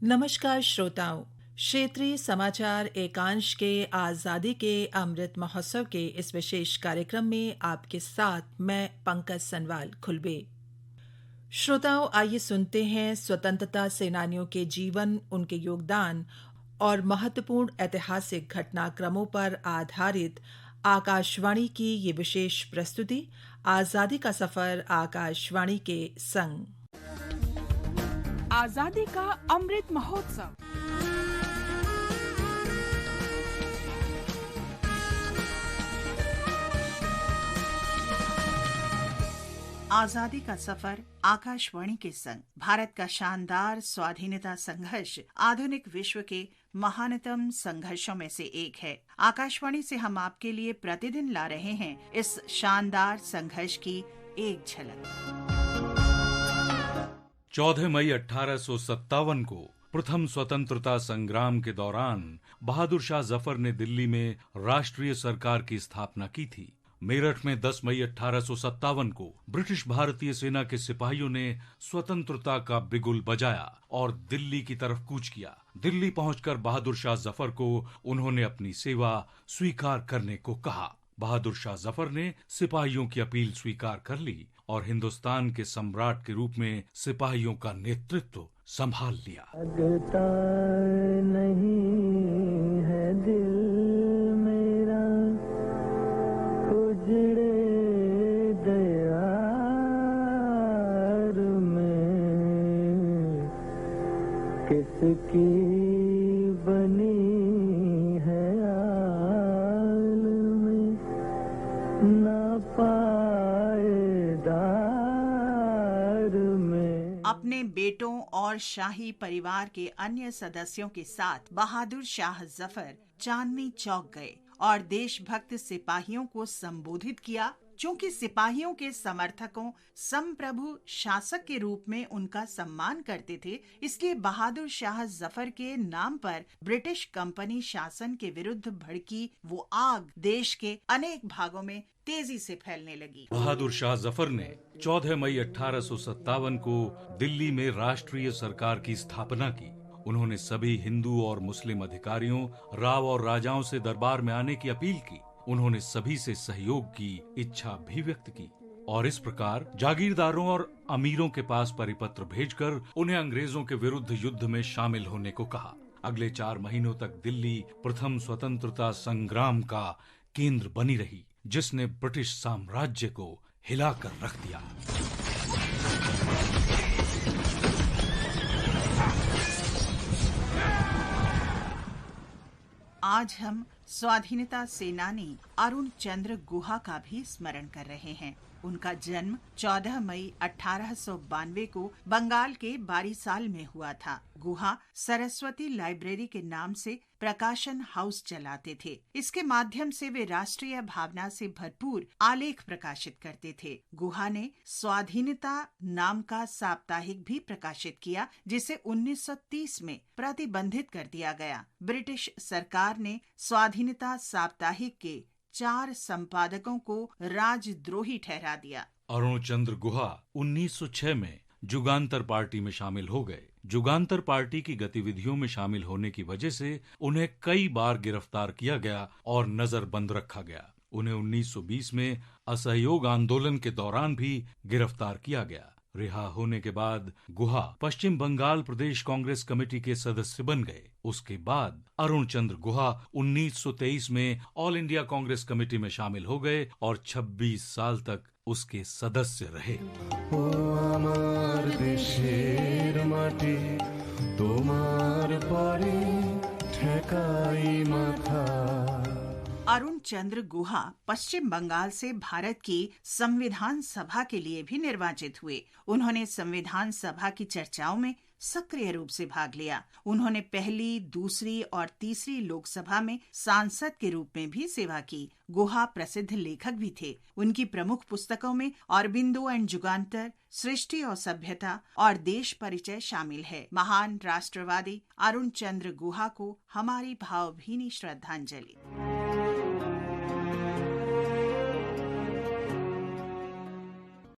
नमस्कार श्रोताओं। क्षेत्रीय समाचार एकांश के आज़ादी के अमृत महोत्सव के इस विशेष कार्यक्रम में आपके साथ मैं पंकज सनवाल खुलबे। श्रोताओं, आइए सुनते हैं स्वतंत्रता सेनानियों के जीवन, उनके योगदान और महत्वपूर्ण ऐतिहासिक घटनाक्रमों पर आधारित आकाशवाणी की ये विशेष प्रस्तुति, आज़ादी का सफ़र आकाशवाणी के संग। आजादी का अमृत महोत्सव। आजादी का सफर आकाशवाणी के संग। भारत का शानदार स्वाधीनता संघर्ष आधुनिक विश्व के महानतम संघर्षों में से एक है। आकाशवाणी से हम आपके लिए प्रतिदिन ला रहे हैं इस शानदार संघर्ष की एक झलक। 14 मई 1857 को प्रथम स्वतंत्रता संग्राम के दौरान बहादुर शाह जफर ने दिल्ली में राष्ट्रीय सरकार की स्थापना की थी। मेरठ में 10 मई 1857 को ब्रिटिश भारतीय सेना के सिपाहियों ने स्वतंत्रता का बिगुल बजाया और दिल्ली की तरफ कूच किया। दिल्ली पहुंचकर बहादुर शाह जफर को उन्होंने अपनी सेवा स्वीकार करने को कहा। बहादुर शाह जफर ने सिपाहियों की अपील स्वीकार कर ली और हिंदुस्तान के सम्राट के रूप में सिपाहियों का नेतृत्व संभाल लिया। लगता नहीं है दिल मेरा उजड़े दयार में, किसकी बनी है आलम ना पायदार में। अपने बेटों और शाही परिवार के अन्य सदस्यों के साथ बहादुर शाह जफर चांदनी चौक गए और देशभक्त सिपाहियों को संबोधित किया। चूंकि सिपाहियों के समर्थकों संप्रभु शासक के रूप में उनका सम्मान करते थे, इसलिए बहादुर शाह जफर के नाम पर ब्रिटिश कंपनी शासन के विरुद्ध भड़की वो आग देश के अनेक भागों में तेजी से फैलने लगी। बहादुर शाह जफर ने 14 मई 1857 को दिल्ली में राष्ट्रीय सरकार की स्थापना की। उन्होंने सभी हिंदू और मुस्लिम अधिकारियों, राव और राजाओं से दरबार में आने की अपील की। उन्होंने सभी से सहयोग की इच्छा भी व्यक्त की और इस प्रकार जागीरदारों और अमीरों के पास परिपत्र भेजकर उन्हें अंग्रेजों के विरुद्ध युद्ध में शामिल होने को कहा। अगले 4 महीनों तक दिल्ली प्रथम स्वतंत्रता संग्राम का केंद्र बनी रही, जिसने ब्रिटिश साम्राज्य को हिलाकर रख दिया। आज हम स्वाधीनता सेनानी अरुण चंद्र गुहा का भी स्मरण कर रहे हैं। उनका जन्म 14 मई 1892 को बंगाल के बारीसाल में हुआ था। गुहा सरस्वती लाइब्रेरी के नाम से प्रकाशन हाउस चलाते थे। इसके माध्यम से वे राष्ट्रीय भावना से भरपूर आलेख प्रकाशित करते थे। गुहा ने स्वाधीनता नाम का साप्ताहिक भी प्रकाशित किया, जिसे 1930 में प्रतिबंधित कर दिया गया। ब्रिटिश सरकार ने स्वाधीनता साप्ताहिक के 4 संपादकों को राजद्रोही ठहरा दिया। अरुण चंद्र गुहा 1906 में जुगांतर पार्टी में शामिल हो गए। जुगांतर पार्टी की गतिविधियों में शामिल होने की वजह से उन्हें कई बार गिरफ्तार किया गया और नजरबंद रखा गया। उन्हें 1920 में असहयोग आंदोलन के दौरान भी गिरफ्तार किया गया। रिहा होने के बाद गुहा पश्चिम बंगाल प्रदेश कांग्रेस कमेटी के सदस्य बन गए। उसके बाद अरुण चंद्र गुहा 1923 में ऑल इंडिया कांग्रेस कमेटी में शामिल हो गए और 26 साल तक उसके सदस्य रहे। ओ আমার দেশের মাটি তোমার পরে ঠেকাই মাথা। अरुण चंद्र गुहा पश्चिम बंगाल से भारत की संविधान सभा के लिए भी निर्वाचित हुए। उन्होंने संविधान सभा की चर्चाओं में सक्रिय रूप से भाग लिया। उन्होंने पहली, दूसरी और तीसरी लोकसभा में सांसद के रूप में भी सेवा की। गुहा प्रसिद्ध लेखक भी थे। उनकी प्रमुख पुस्तकों में अरबिंदो एंड जुगांतर, सृष्टि और सभ्यता और देश परिचय शामिल है। महान राष्ट्रवादी अरुण चंद्र गुहा को हमारी भावभीनी श्रद्धांजलि।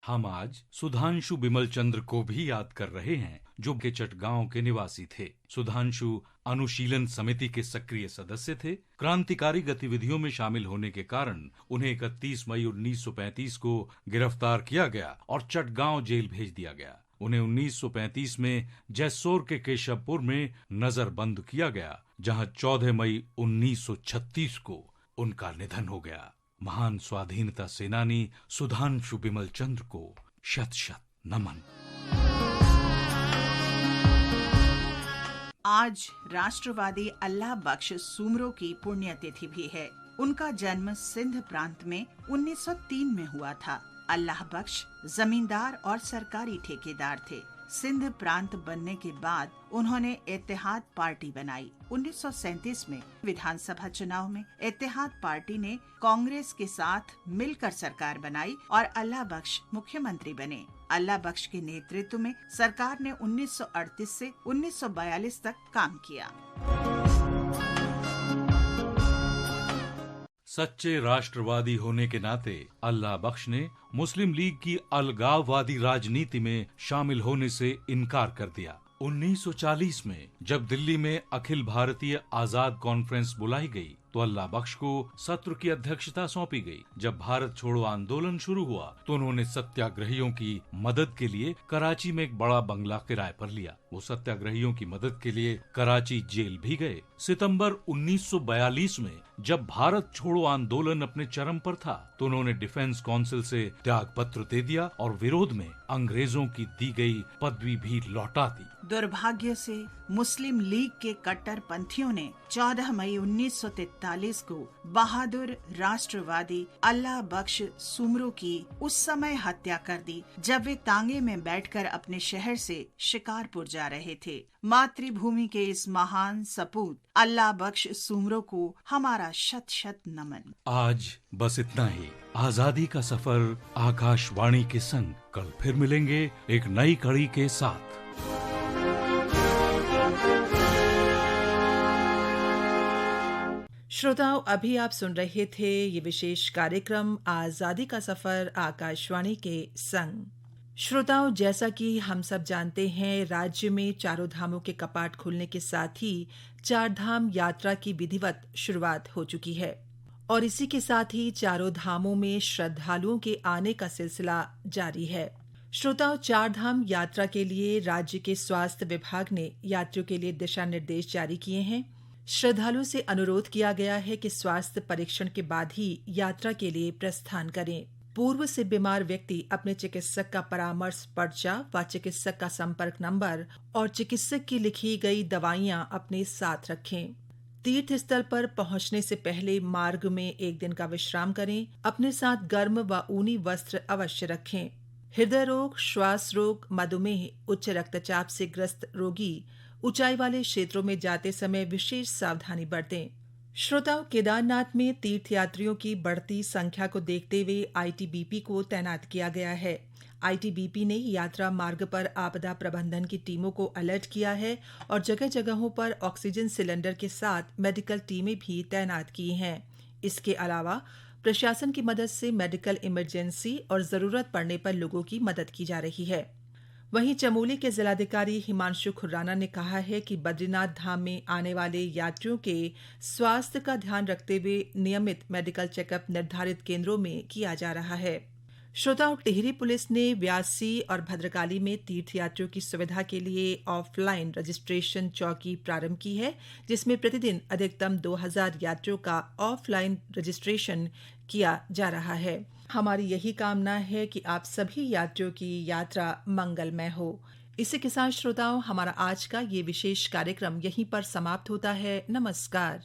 हम आज सुधांशु बिमल चंद्र को भी याद कर रहे हैं, जो के चटगांव के निवासी थे। सुधांशु अनुशीलन समिति के सक्रिय सदस्य थे। क्रांतिकारी गतिविधियों में शामिल होने के कारण उन्हें 31 मई 1935 को गिरफ्तार किया गया और चटगांव जेल भेज दिया गया। उन्हें 1935 में जैसोर के केशवपुर में नजरबंद किया गया, जहां 14 मई 1936 को उनका निधन हो गया। महान स्वाधीनता सेनानी सुधांशु बिमल चंद्र को शत शत नमन। आज राष्ट्रवादी अल्लाह बख्श सूमरो की पुण्यतिथि भी है। उनका जन्म सिंध प्रांत में 1903 में हुआ था। अल्लाह बख्श जमींदार और सरकारी ठेकेदार थे। सिंध प्रांत बनने के बाद उन्होंने इत्तेहाद पार्टी बनाई। 1937 में विधानसभा चुनाव में इत्तेहाद पार्टी ने कांग्रेस के साथ मिलकर सरकार बनाई और अल्लाह बख्श मुख्यमंत्री बने। अल्लाह बख्श के नेतृत्व में सरकार ने 1938 से 1942 तक काम किया। सच्चे राष्ट्रवादी होने के नाते अल्लाह बख्श ने मुस्लिम लीग की अलगाववादी राजनीति में शामिल होने से इनकार कर दिया। 1940 में जब दिल्ली में अखिल भारतीय आजाद कॉन्फ्रेंस बुलाई गई तो अल्लाह बख्श को सत्र की अध्यक्षता सौंपी गई। जब भारत छोड़ो आंदोलन शुरू हुआ तो उन्होंने सत्याग्रहियों की मदद के लिए कराची में एक बड़ा बंगला किराए पर लिया। वो सत्याग्रहियों की मदद के लिए कराची जेल भी गए। सितंबर 1942 में जब भारत छोड़ो आंदोलन अपने चरम पर था तो उन्होंने डिफेंस काउंसिल से त्याग पत्र दे दिया और विरोध में अंग्रेजों की दी गई पदवी भी लौटा दी। दुर्भाग्य से मुस्लिम लीग के कट्टरपंथियों ने 14 मई 1943 को बहादुर राष्ट्रवादी अल्लाह बख्श सूमरो की उस समय हत्या कर दी जब वे तांगे में बैठकर अपने शहर से शिकारपुर जा रहे थे। मातृभूमि के इस महान सपूत अल्लाह बख्श सूमरो को हमारा शत शत नमन। आज बस इतना ही। आजादी का सफर आकाशवाणी के संग कल फिर मिलेंगे एक नई कड़ी के साथ। श्रोताओं, अभी आप सुन रहे थे ये विशेष कार्यक्रम आजादी का सफर आकाशवाणी के संग। श्रोताओं, जैसा कि हम सब जानते हैं, राज्य में चारों धामों के कपाट खुलने के साथ ही चार धाम यात्रा की विधिवत शुरुआत हो चुकी है और इसी के साथ ही चारों धामों में श्रद्धालुओं के आने का सिलसिला जारी है। श्रोताओं, चार धाम यात्रा के लिए राज्य के स्वास्थ्य विभाग ने यात्रियों के लिए दिशा निर्देश जारी किए हैं। श्रद्धालुओं से अनुरोध किया गया है कि स्वास्थ्य परीक्षण के बाद ही यात्रा के लिए प्रस्थान करें। पूर्व से बीमार व्यक्ति अपने चिकित्सक का परामर्श पर्चा व चिकित्सक का संपर्क नंबर और चिकित्सक की लिखी गई दवाइयां अपने साथ रखें। तीर्थ स्थल पर पहुंचने से पहले मार्ग में एक दिन का विश्राम करें। अपने साथ गर्म व ऊनी वस्त्र अवश्य रखें। हृदय रोग, श्वास रोग, मधुमेह, उच्च रक्तचाप से ग्रस्त रोगी ऊंचाई वाले क्षेत्रों में जाते समय विशेष सावधानी बरतें। श्रोताओं, केदारनाथ में तीर्थयात्रियों की बढ़ती संख्या को देखते हुए आईटीबीपी को तैनात किया गया है। आईटीबीपी ने यात्रा मार्ग पर आपदा प्रबंधन की टीमों को अलर्ट किया है और जगह जगहों पर ऑक्सीजन सिलेंडर के साथ मेडिकल टीमें भी तैनात की हैं। इसके अलावा प्रशासन की मदद से मेडिकल इमरजेंसी और जरूरत पड़ने पर लोगों की मदद की जा रही है। वहीं चमोली के जिलाधिकारी हिमांशु खुर्राना ने कहा है कि बद्रीनाथ धाम में आने वाले यात्रियों के स्वास्थ्य का ध्यान रखते हुए नियमित मेडिकल चेकअप निर्धारित केंद्रों में किया जा रहा है। श्रोताओं, टिहरी पुलिस ने व्यासी और भद्रकाली में तीर्थयात्रियों की सुविधा के लिए ऑफलाइन रजिस्ट्रेशन चौकी प्रारंभ की है, जिसमें प्रतिदिन अधिकतम 2000 यात्रियों का ऑफलाइन रजिस्ट्रेशन किया जा रहा है। हमारी यही कामना है कि आप सभी यात्रियों की यात्रा मंगलमय हो। इसी के साथ श्रोताओं, हमारा आज का ये विशेष कार्यक्रम यहीं पर समाप्त होता है। नमस्कार।